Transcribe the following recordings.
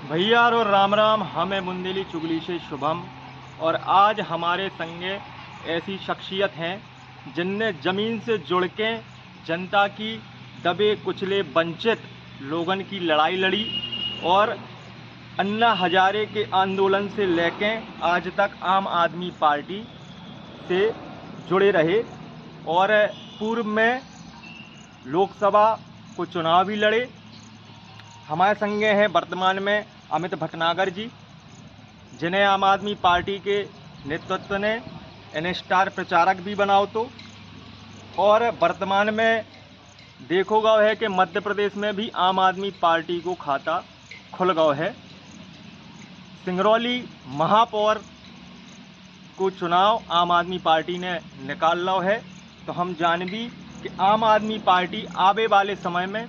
भैया और राम राम। हमें बुंदेली चुगली से शुभम। और आज हमारे संगे ऐसी शख्सियत हैं जिनने ज़मीन से जुड़ के जनता की दबे कुचले वंचित लोगन की लड़ाई लड़ी और अन्ना हजारे के आंदोलन से लेके आज तक आम आदमी पार्टी से जुड़े रहे और पूर्व में लोकसभा को चुनाव भी लड़े। हमारे संगे हैं वर्तमान में अमित भटनागर जी, जिन्हें आम आदमी पार्टी के नेतृत्व ने इन्हें स्टार प्रचारक भी बनाओ तो। और वर्तमान में देखो गया है कि मध्य प्रदेश में भी आम आदमी पार्टी को खाता खुल गया है। सिंगरौली महापौर को चुनाव आम आदमी पार्टी ने निकाल लो है। तो हम जान भी कि आम आदमी पार्टी आवे वाले समय में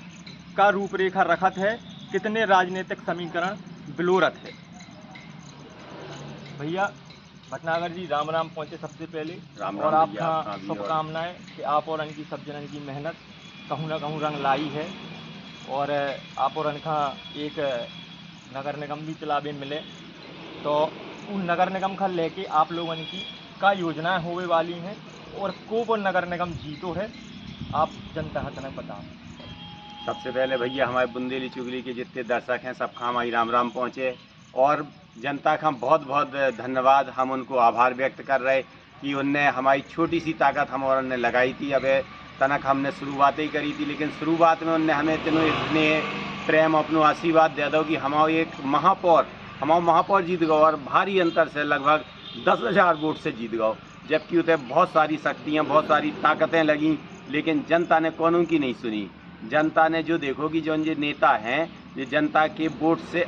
का रूपरेखा रखत है, कितने राजनीतिक समीकरण बिलोरत है। भैया भटनागर जी, राम राम पहुँचे सबसे पहले। राम और राम आपका शुभकामनाएं कि आप और इनकी सब जनन की मेहनत कहूँ ना कहूँ रंग लाई है और आप और इनका एक नगर निगम भी चलावे मिले। तो उन नगर निगम का लेके आप लोगों की का योजनाएं होवे वाली हैं और को वो नगर निगम जीतो है, आप जनता हत में बताओ। सबसे पहले भैया हमारे बुंदेली चुगली के जितने दर्शक हैं सब खाम आई राम राम पहुँचे और जनता का बहुत बहुत धन्यवाद। हम उनको आभार व्यक्त कर रहे कि उनने हमारी छोटी सी ताकत हम और उनने लगाई थी। अब तनक हमने शुरुआत ही करी थी, लेकिन शुरुआत में उनने हमें इतने प्रेम अपनो आशीर्वाद दे दो कि हमारा एक हमारा महापौर जीत गए और भारी अंतर से लगभग 10,000 वोट से जीत गए। जबकि उसे बहुत सारी शक्तियाँ बहुत सारी ताकतें लगी, लेकिन जनता ने कौनों की नहीं सुनी। जनता ने जो देखो कि जो ये नेता हैं ये जनता के वोट से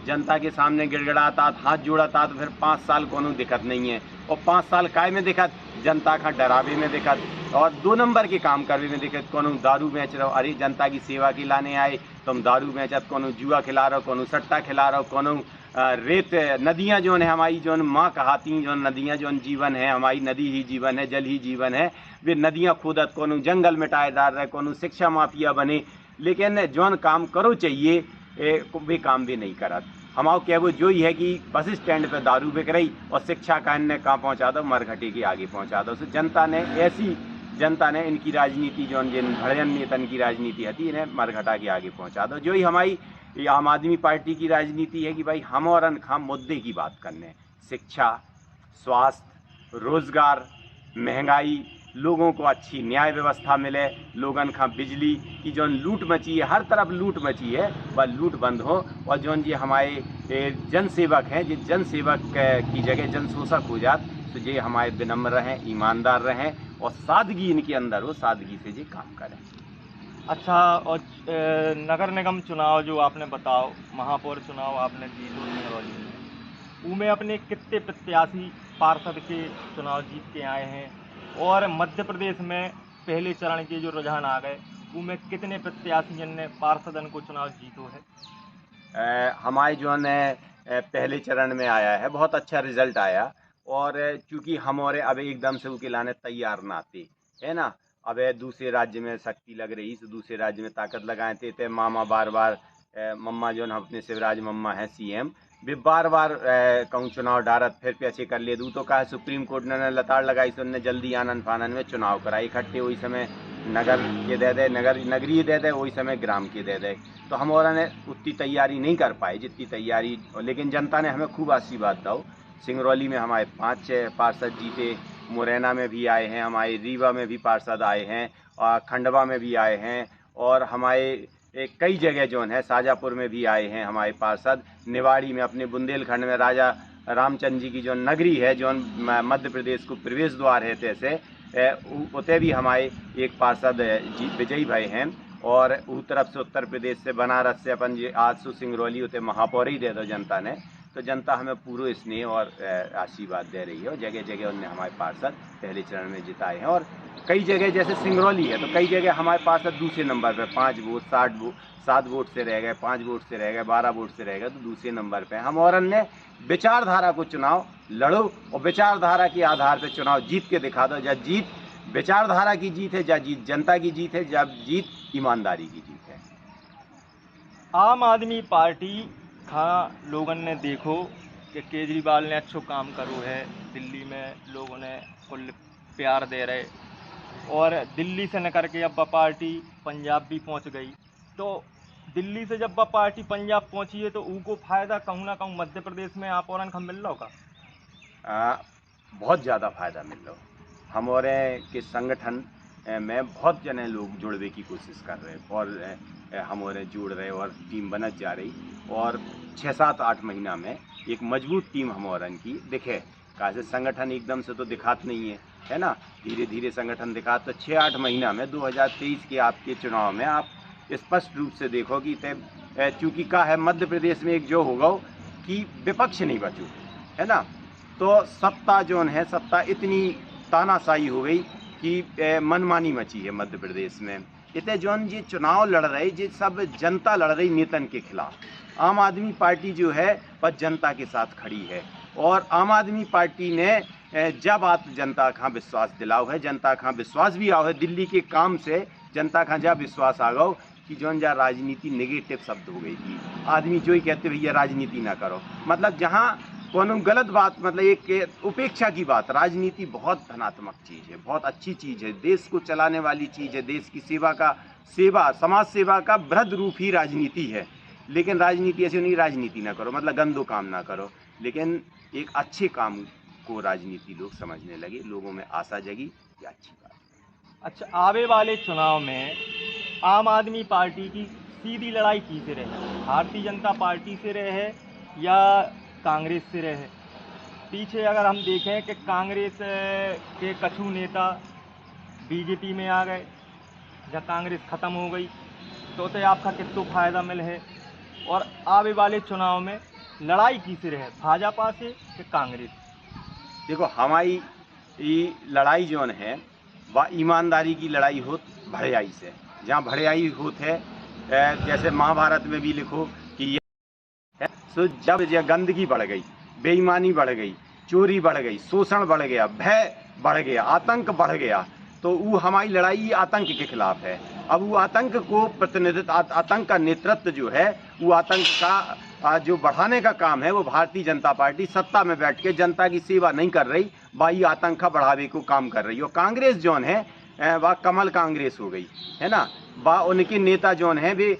जनता के सामने गिड़गिड़ाता हाथ जोड़ाता, तो फिर 5 साल कोनो दिक्कत नहीं है। और 5 साल काय में दिक्कत, जनता का डरावे में दिक्कत और 2 नंबर के काम करने में दिक्कत। कोनो दारू बेच रहो, अरे जनता की सेवा की लाने आए तुम दारू बेचत, कोनो जुआ खिला रहो, कोनो सट्टा खिला रहो, कोनो रेत नदियाँ जो है हमारी जो माँ कहाती जो नदियाँ जो जीवन है, हमारी नदी ही जीवन है, जल ही जीवन है। वे नदियाँ खोदत, कोनो जंगल मिटाएदार रहे, कोनो शिक्षा माफिया बने, लेकिन जौन काम करो चाहिए वे काम भी नहीं करत। हमारा कहवो जो ही है कि बस स्टैंड पे दारू बिक रही और शिक्षा का इन्हें कहाँ पहुँचा दो, मरघटी के आगे पहुँचा दो। तो जनता ने इनकी राजनीति जो जिन भड़न नेतन की राजनीति हती इन्हें मरघटा के आगे पहुँचा दो। जो ही हमारी आम आदमी पार्टी की राजनीति है कि भाई हम और हम मुद्दे की बात करने, शिक्षा, स्वास्थ्य, रोजगार, महंगाई, लोगों को अच्छी न्याय व्यवस्था मिले, लोगन का बिजली की जो लूट मची है, हर तरफ लूट मची है, वह लूट बंद हो। और जो ये हमारे जन सेवक हैं, जो जन सेवक की जगह जन शोषक हो जात, तो ये हमारे विनम्र रहें, ईमानदार रहें और सादगी इनके अंदर हो, सादगी से ये काम करें। अच्छा, और नगर निगम चुनाव जो आपने बताओ, महापौर चुनाव आपने जीतो सिंगरौली में, उनमें अपने कितने प्रत्याशी पार्षद के चुनाव जीत के आए हैं और मध्य प्रदेश में पहले चरण के जो रुझान आ गए उनमें कितने प्रत्याशी ने पार्षदन को चुनाव जीतो है? हमारे जो है पहले चरण में आया है, बहुत अच्छा रिजल्ट आया। और चूंकि हम और अब एकदम से उके लाने तैयार ना थे, है ना। अब दूसरे राज्य में शक्ति लग रही तो दूसरे राज्य में ताकत लगाए थे मामा बार बार मम्मा जो अपने शिवराज मम्मा है सीएम, वे बार बार कहूँ चुनाव डारत फिर पैसे कर ले दूँ। तो कहा सुप्रीम कोर्ट ने लताड़ लगाई तो उनने जल्दी आनन फानन में चुनाव कराई इकट्ठे, वही समय नगर के दे दे, नगरीय दे दे, वही समय ग्राम के दे दे। तो हम और ने उतनी तैयारी नहीं कर पाए जितनी तैयारी, लेकिन जनता ने हमें खूब आशीर्वाद दो। सिंगरौली में हमारे 5 पार्षद जीते, मुरैना में भी आए हैं, हमारे रीवा में भी पार्षद आए हैं और खंडवा में भी आए हैं और हमारे कई जगह जो है शाजापुर में भी आए हैं हमारे पार्षद। निवाड़ी में अपने बुंदेलखंड में राजा रामचंद्र जी की जो नगरी है, जो मध्य प्रदेश को प्रवेश द्वार है, तैसे उते भी हमारे एक पार्षद विजयी भाई हैं। और उस तरफ से उत्तर प्रदेश से बनारस से अपन आज सु सिंगरौली उते महापौर ही दे दो जनता ने। तो जनता हमें पूरे स्नेह और आशीर्वाद दे रही है और जगह जगह उनने हमारे पार्षद पहले चरण में जिताए हैं। और कई जगह जैसे सिंगरौली है तो कई जगह हमारे पार्षद दूसरे नंबर पर 5 वोट 7 वोट से रह गए, 5 वोट से रह गए, 12 वोट से रह गए, तो दूसरे नंबर पे हम और ने विचारधारा को चुनाव लड़ो और विचारधारा के आधार पर चुनाव जीत के दिखा दो। जब जीत विचारधारा की जीत है, जब जीत जनता की जीत है, जब जीत ईमानदारी की जीत है। आम आदमी पार्टी हाँ, लोगन ने देखो कि केजरीवाल ने अच्छो काम करो है। दिल्ली में लोगों ने कुल प्यार दे रहे, और दिल्ली से न करके अब वह पार्टी पंजाब भी पहुंच गई। तो दिल्ली से जब वह पार्टी पंजाब पहुंची है तो उनको फायदा कहूँ ना कहूँ मध्य प्रदेश में आप और हम मिल रहा होगा। आ, बहुत ज़्यादा फायदा मिल रहा हो। हमारे के संगठन में बहुत जने लोग जुड़ने की कोशिश कर रहे हैं, और हमारे जुड़ रहे और टीम बनत जा रही, और 6-7-8 महीना में एक मजबूत टीम हमारन की दिखे। कैसे संगठन एकदम से तो दिखात नहीं है ना, धीरे धीरे संगठन दिखात। तो 6-8 महीना में 2023 के आपके चुनाव में आप स्पष्ट रूप से देखो कि चूंकि का है मध्य प्रदेश में एक जो होगा कि विपक्ष नहीं बचू, है ना। तो सत्ता जो है, सत्ता इतनी तानाशाही हो गई कि मनमानी मची है मध्य प्रदेश में। इतने जोन ये चुनाव लड़ रहे, ये सब जनता लड़ रही नेतन के खिलाफ। आम आदमी पार्टी जो है वह जनता के साथ खड़ी है, और आम आदमी पार्टी ने जब आप जनता का विश्वास दिलाओ है, जनता का विश्वास भी आओ है दिल्ली के काम से, जनता का जब विश्वास आ गो कि जोन जा राजनीति नेगेटिव शब्द हो गई थी। आदमी जो ही कहते भैया राजनीति ना करो, मतलब जहाँ कोनो गलत बात, मतलब एक उपेक्षा की बात। राजनीति बहुत धनात्मक चीज़ है, बहुत अच्छी चीज़ है, देश को चलाने वाली चीज़ है, देश की सेवा समाज सेवा का वृहद रूप ही राजनीति है। लेकिन राजनीति ऐसे नहीं, राजनीति ना करो मतलब गंदो काम ना करो, लेकिन एक अच्छे काम को राजनीति लोग समझने लगे, लोगों में आशा जगी, ये अच्छी बात। अच्छा, आवे वाले चुनाव में आम आदमी पार्टी की सीधी लड़ाई किसे रहे? भारतीय जनता पार्टी से रहे या कांग्रेस से रहे? पीछे अगर हम देखें कि कांग्रेस के कछु नेता बीजेपी में आ गए या कांग्रेस ख़त्म हो गई, तो आपका कितना फ़ायदा मिल है? और आवे वाले चुनाव में लड़ाई किसे रहे, भाजपा से कि कांग्रेस? देखो, हमारी ये लड़ाई जो है वह ईमानदारी की लड़ाई होत भड़याई से। जहाँ भड़याई होत है, जैसे महाभारत में भी लिखो कि ये है, सो जब गंदगी बढ़ गई, बेईमानी बढ़ गई, चोरी बढ़ गई, शोषण बढ़ गया, भय बढ़ गया, आतंक बढ़ गया, तो वो हमारी लड़ाई आतंक के खिलाफ है। अब वो आतंक को प्रतिनिधित्व, आतंक का नेतृत्व जो है, वो आतंक का जो बढ़ाने का काम है, वो भारतीय जनता पार्टी सत्ता में बैठ के जनता की सेवा नहीं कर रही, वही आतंक का बढ़ावे को काम कर रही है। और कांग्रेस जोन है वह कमल कांग्रेस हो गई, है ना। वह उनके नेता जोन है वे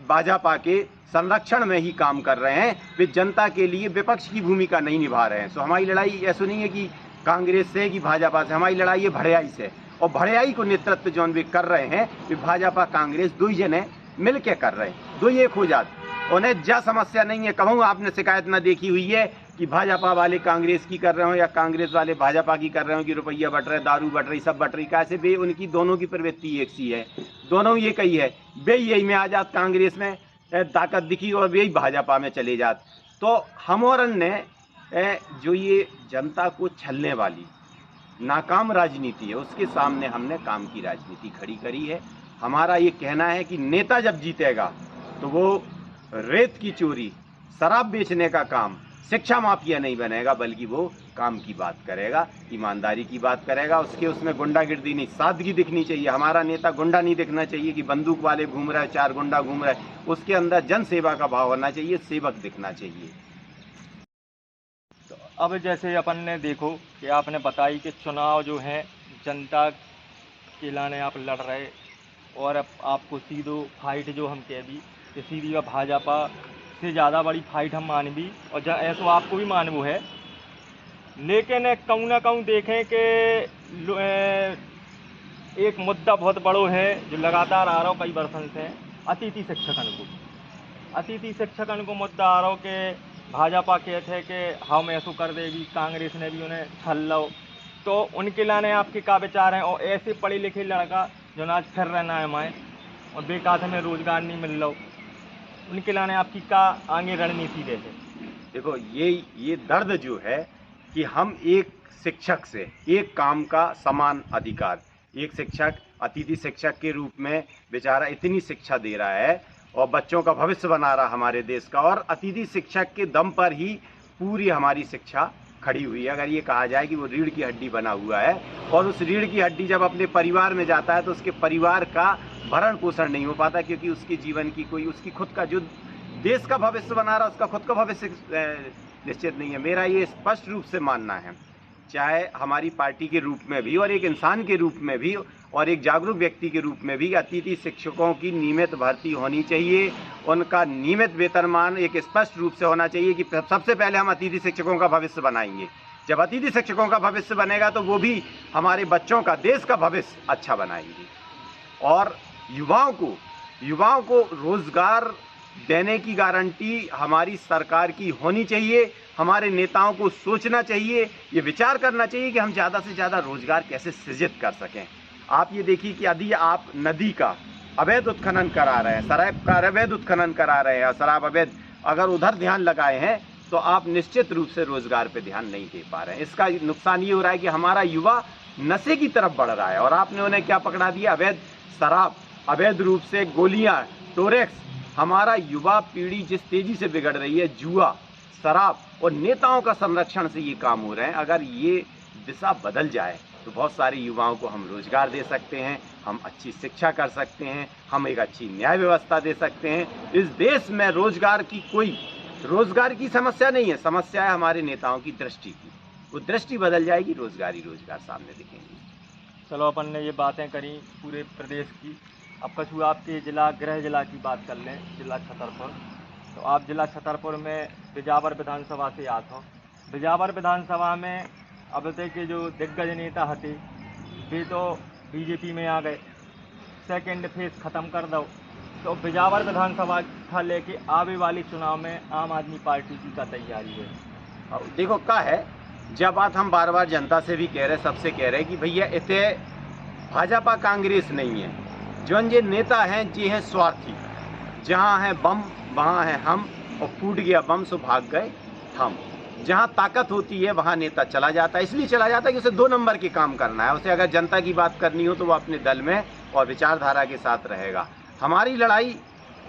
भाजपा के संरक्षण में ही काम कर रहे हैं, वे जनता के लिए विपक्ष की भूमिका नहीं निभा रहे हैं। सो हमारी लड़ाई ऐसा नहीं है कि कांग्रेस से कि भाजपा से, हमारी लड़ाई है भड़याई से। और भड़याई को नेतृत्व जोन वे कर रहे हैं, वे भाजपा कांग्रेस दो ही जने मिल के कर रहे हैं, दो ही एक हो जाते। उन्हें जा समस्या नहीं है, कहूँ आपने शिकायत ना देखी हुई है कि भाजपा वाले कांग्रेस की कर रहे हो या कांग्रेस वाले भाजपा की कर रहे हो कि रुपया बट रहे, दारू बट रही, सब बट रही। कैसे बे उनकी दोनों की प्रवृत्ति एक सी है, दोनों ये कही है, बे यही में आ जात कांग्रेस में ताकत दिखी और वे भाजपा में चले जात। तो हमौरन ने जो ये जनता को छलने वाली नाकाम राजनीति है, उसके सामने हमने काम की राजनीति खड़ी करी है। हमारा ये कहना है कि नेता जब जीतेगा तो वो रेत की चोरी, शराब बेचने का काम, शिक्षा माफिया नहीं बनेगा, बल्कि वो काम की बात करेगा, ईमानदारी की बात करेगा। उसमें गुंडागिर्दी नहीं, सादगी दिखनी चाहिए। हमारा नेता गुंडा नहीं दिखना चाहिए कि बंदूक वाले घूम रहे, 4 गुंडा घूम रहे। उसके अंदर जन सेवा का भाव होना चाहिए, सेवक दिखना चाहिए। तो अब जैसे अपन ने देखो कि आपने बताई कि चुनाव जो है जनता के लाने आप लड़ रहे, और अब आपको सीधो फाइट जो हम कह दी कि सीधी भाजपा से ज़्यादा बड़ी फाइट हम मान भी, और ऐसा आपको भी मानवो है। लेकिन कहूँ ना कहूँ देखें कि एक मुद्दा बहुत बड़ो है जो लगातार आ रहा हो कई वर्षों से, अतिथि शिक्षकन को मुद्दा आ रहा हो कि भाजपा कहते हैं कि हम ऐसा कर देगी, कांग्रेस ने भी उन्हें छल लो। तो उनके लाने आपके क्या विचार हैं? और ऐसे पढ़े लिखे लड़का जो आज फिर रहना है हमारे और बेकार में रोजगार नहीं मिल रहा, उनके लाने आपकी क्या आगे रणनीति रहे? देखो, ये दर्द जो है कि हम एक शिक्षक से एक काम का समान अधिकार, एक शिक्षक अतिथि शिक्षक के रूप में बेचारा इतनी शिक्षा दे रहा है और बच्चों का भविष्य बना रहा हमारे देश का, और अतिथि शिक्षक के दम पर ही पूरी हमारी शिक्षा खड़ी हुई है। अगर ये कहा जाए कि वो रीढ़ की हड्डी बना हुआ है, और उस रीढ़ की हड्डी जब अपने परिवार में जाता है तो उसके परिवार का भरण पोषण नहीं हो पाता, क्योंकि उसके जीवन की कोई, उसकी खुद का जो देश का भविष्य बना रहा, उसका खुद का भविष्य निश्चित नहीं है। मेरा ये स्पष्ट रूप से मानना है, चाहे हमारी पार्टी के रूप में भी और एक इंसान के रूप में भी और एक जागरूक व्यक्ति के रूप में भी, अतिथि शिक्षकों की नियमित भर्ती होनी चाहिए। उनका नियमित वेतनमान एक स्पष्ट रूप से होना चाहिए कि सबसे पहले हम अतिथि शिक्षकों का भविष्य बनाएंगे। जब अतिथि शिक्षकों का भविष्य बनेगा तो वो भी हमारे बच्चों का, देश का भविष्य अच्छा बनाएंगे। और युवाओं को रोजगार देने की गारंटी हमारी सरकार की होनी चाहिए। हमारे नेताओं को सोचना चाहिए, ये विचार करना चाहिए कि हम ज़्यादा से ज़्यादा रोजगार कैसे सृजित कर सकें। आप ये देखिए कि यदि आप नदी का अवैध उत्खनन करा रहे हैं, शराब का अवैध उत्खनन करा रहे हैं, शराब अवैध, अगर उधर ध्यान लगाए हैं तो आप निश्चित रूप से रोजगार पे ध्यान नहीं दे पा रहे हैं। इसका नुकसान ये हो रहा है कि हमारा युवा नशे की तरफ बढ़ रहा है। और आपने उन्हें क्या पकड़ा दिया? अवैध शराब, अवैध रूप से गोलियां, टोरेक्स। हमारा युवा पीढ़ी जिस तेजी से बिगड़ रही है, जुआ, शराब और नेताओं का संरक्षण से ये काम हो रहे हैं। अगर ये दिशा बदल जाए तो बहुत सारे युवाओं को हम रोजगार दे सकते हैं, हम अच्छी शिक्षा कर सकते हैं, हम एक अच्छी न्याय व्यवस्था दे सकते हैं। इस देश में रोजगार की समस्या नहीं है, समस्या है हमारे नेताओं की दृष्टि की। वो दृष्टि बदल जाएगी, रोजगार ही रोजगार सामने दिखेंगे। चलो, अपन ने ये बातें करी पूरे प्रदेश की। अब कछु आपके गृह जिला की बात कर लें, जिला छतरपुर। तो आप जिला छतरपुर में बिजावर विधानसभा से आते हो। बिजावर विधानसभा में अब तक के जो दिग्गज नेता हते वे तो बीजेपी में आ गए, सेकंड फेज ख़त्म कर दो। तो बिजावर विधानसभा था लेके आने वाले चुनाव में आम आदमी पार्टी की का तैयारी है। देखो क्या है, जब बात हम बार बार जनता से भी कह रहे, सबसे कह रहे कि भैया इतने भाजपा कांग्रेस नहीं है, जो ये नेता हैं जी हैं स्वार्थी। जहाँ है बम वहाँ है हम, और फूट गया बम सो भाग गए हम। जहाँ ताकत होती है वहाँ नेता चला जाता है, इसलिए चला जाता है कि उसे 2 नंबर के काम करना है। उसे अगर जनता की बात करनी हो तो वो अपने दल में और विचारधारा के साथ रहेगा। हमारी लड़ाई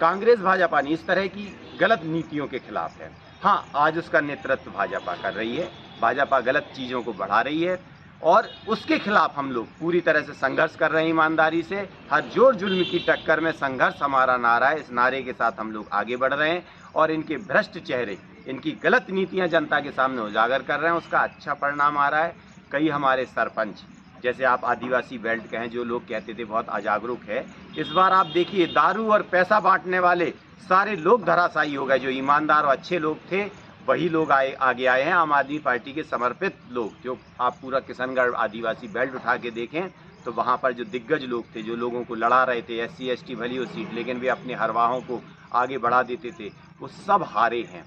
कांग्रेस भाजपा नहीं, इस तरह की गलत नीतियों के खिलाफ है। हाँ, आज उसका नेतृत्व भाजपा कर रही है, भाजपा गलत चीज़ों को बढ़ा रही है और उसके खिलाफ हम लोग पूरी तरह से संघर्ष कर रहे हैं ईमानदारी से। हर जोर जुल्म की टक्कर में संघर्ष हमारा नारा है, इस नारे के साथ हम लोग आगे बढ़ रहे हैं और इनके भ्रष्ट चेहरे, इनकी गलत नीतियां जनता के सामने उजागर कर रहे हैं। उसका अच्छा परिणाम आ रहा है। कई हमारे सरपंच, जैसे आप आदिवासी बेल्ट कहें, जो लोग कहते थे बहुत अजागरूक है, इस बार आप देखिए दारू और पैसा बांटने वाले सारे लोग धराशायी हो गए। जो ईमानदार और अच्छे लोग थे वही लोग आगे आए हैं। आम आदमी पार्टी के समर्पित लोग, जो आप पूरा किशनगढ़ आदिवासी बेल्ट उठा के देखें तो वहाँ पर जो दिग्गज लोग थे, जो लोगों को लड़ा रहे थे, SC ST भली हो सीट, लेकिन वे अपने हरवाहों को आगे बढ़ा देते थे, वो सब हारे हैं।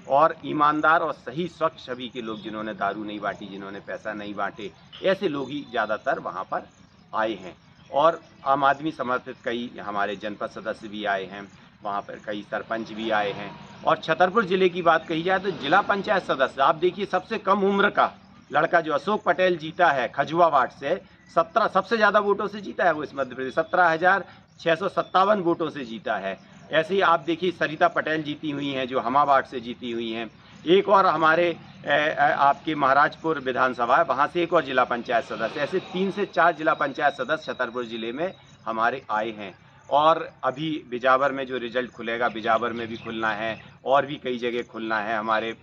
और ईमानदार और सही स्वच्छ छवि के लोग, जिन्होंने दारू नहीं बांटी, जिन्होंने पैसा नहीं बांटे, ऐसे लोग ही ज़्यादातर वहाँ पर आए हैं। और आम आदमी समर्थित कई हमारे जनपद सदस्य भी आए हैं, वहाँ पर कई सरपंच भी आए हैं। और छतरपुर जिले की बात कही जाए तो जिला पंचायत सदस्य आप देखिए, सबसे कम उम्र का लड़का जो अशोक पटेल जीता है खजुआ वार्ड से, 17 सबसे ज़्यादा वोटों से जीता है वो इस मध्य प्रदेश, 17,657 वोटों से जीता है। ऐसे ही आप देखिए सरिता पटेल जीती हुई हैं, जो हमा वार्ड से जीती हुई हैं। एक और हमारे आपके महाराजपुर विधानसभा है, वहाँ से एक और जिला पंचायत सदस्य। ऐसे 3 से 4 जिला पंचायत सदस्य छतरपुर जिले में हमारे आए हैं। और अभी बिजावर में जो रिजल्ट खुलेगा, बिजावर में भी खुलना है और भी कई जगह खुलना है हमारे,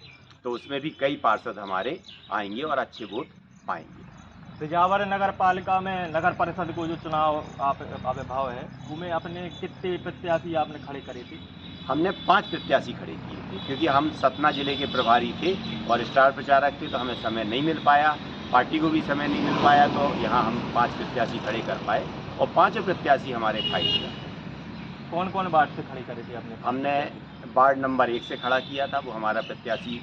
तो उसमें भी कई पार्षद हमारे आएंगे और अच्छे वोट पाएंगे। बिजावर नगर पालिका में नगर परिषद को जो चुनाव आविर्भाव है, उसमें अपने कितने प्रत्याशी आपने खड़े करे थे? हमने 5 प्रत्याशी खड़े किए थे, क्योंकि हम सतना जिले के प्रभारी थे और स्टार प्रचारक थे, तो हमें समय नहीं मिल पाया, पार्टी को भी समय नहीं मिल पाया, तो यहाँ हम 5 प्रत्याशी खड़े कर पाए और 5 प्रत्याशी हमारे फाइट में। कौन कौन वार्ड से खड़े करे थे आपने? हमने वार्ड नंबर 1 से खड़ा किया था, वो हमारा प्रत्याशी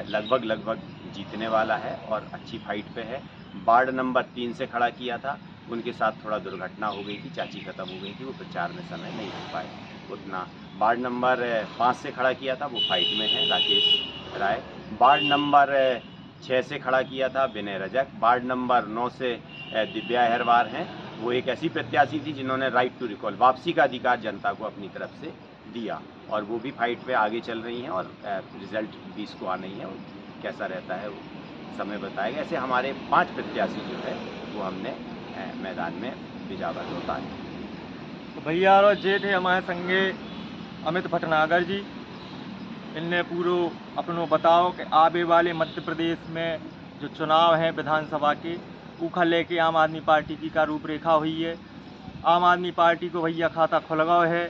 लगभग जीतने वाला है और अच्छी फाइट पे है। वार्ड नंबर 3 से खड़ा किया था, उनके साथ थोड़ा दुर्घटना हो गई थी, चाची खत्म हो गई थी, वो प्रचार में समय नहीं हो पाए उतना। वार्ड नंबर 5 से खड़ा किया था, वो फाइट में है, राकेश राय। वार्ड नंबर 6 से खड़ा किया था, विनय रजक। वार्ड नंबर 9 से दिव्या अहरवार हैं, वो एक ऐसी प्रत्याशी थी जिन्होंने राइट टू रिकॉल, वापसी का अधिकार जनता को अपनी तरफ से दिया, और वो भी फाइट पे आगे चल रही हैं और रिजल्ट 20 को आना ही है, कैसा रहता है वो समय बताएगा। ऐसे हमारे 5 प्रत्याशी जो है वो हमने मैदान में बिजावर होता है। तो भैया और जे थे हमारे संगे अमित भटनागर जी, इनने पूरो अपनो बताओ कि आवे वाले मध्य प्रदेश में जो चुनाव हैं विधानसभा के उखा लेके आम आदमी पार्टी की का रूपरेखा हुई है। आम आदमी पार्टी को भैया खाता खुल गया है।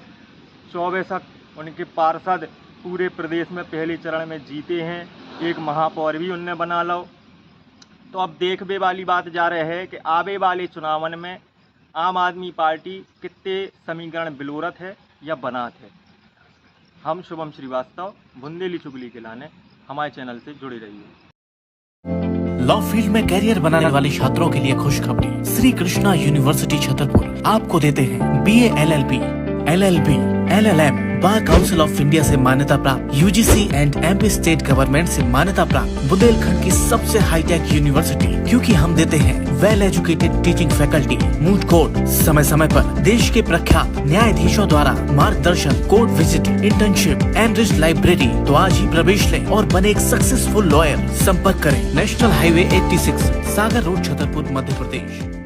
24 उनके पार्षद पूरे प्रदेश में पहले चरण में जीते हैं, एक महापौर भी उनने बना लो। तो अब देखने वाली बात जा रही है कि आवे वाले चुनावन में आम आदमी पार्टी कितने समीकरण बिलोरत है या बनात है। हम शुभम श्रीवास्तव बुंदेली चुगली के लाने हमारे चैनल से जुड़े रहिए। लॉ फील्ड में कैरियर बनाने वाले छात्रों के लिए खुशखबरी। श्री कृष्णा यूनिवर्सिटी छतरपुर आपको देते हैं BA LLB, LLB, LLM bar council of India से मान्यता प्राप्त, UGC and MP state government से मान्यता प्राप्त बुंदेलखंड की सबसे हाईटेक यूनिवर्सिटी, क्योंकि हम देते हैं well educated teaching faculty, moot court समय समय पर देश के प्रख्यात न्यायाधीशों द्वारा मार्गदर्शन, court visit, internship, enriched library. तो आज ही प्रवेश लें और बने एक सक्सेसफुल लॉयर। संपर्क करें नेशनल हाईवे 86 सागर रोड छतरपुर मध्य प्रदेश।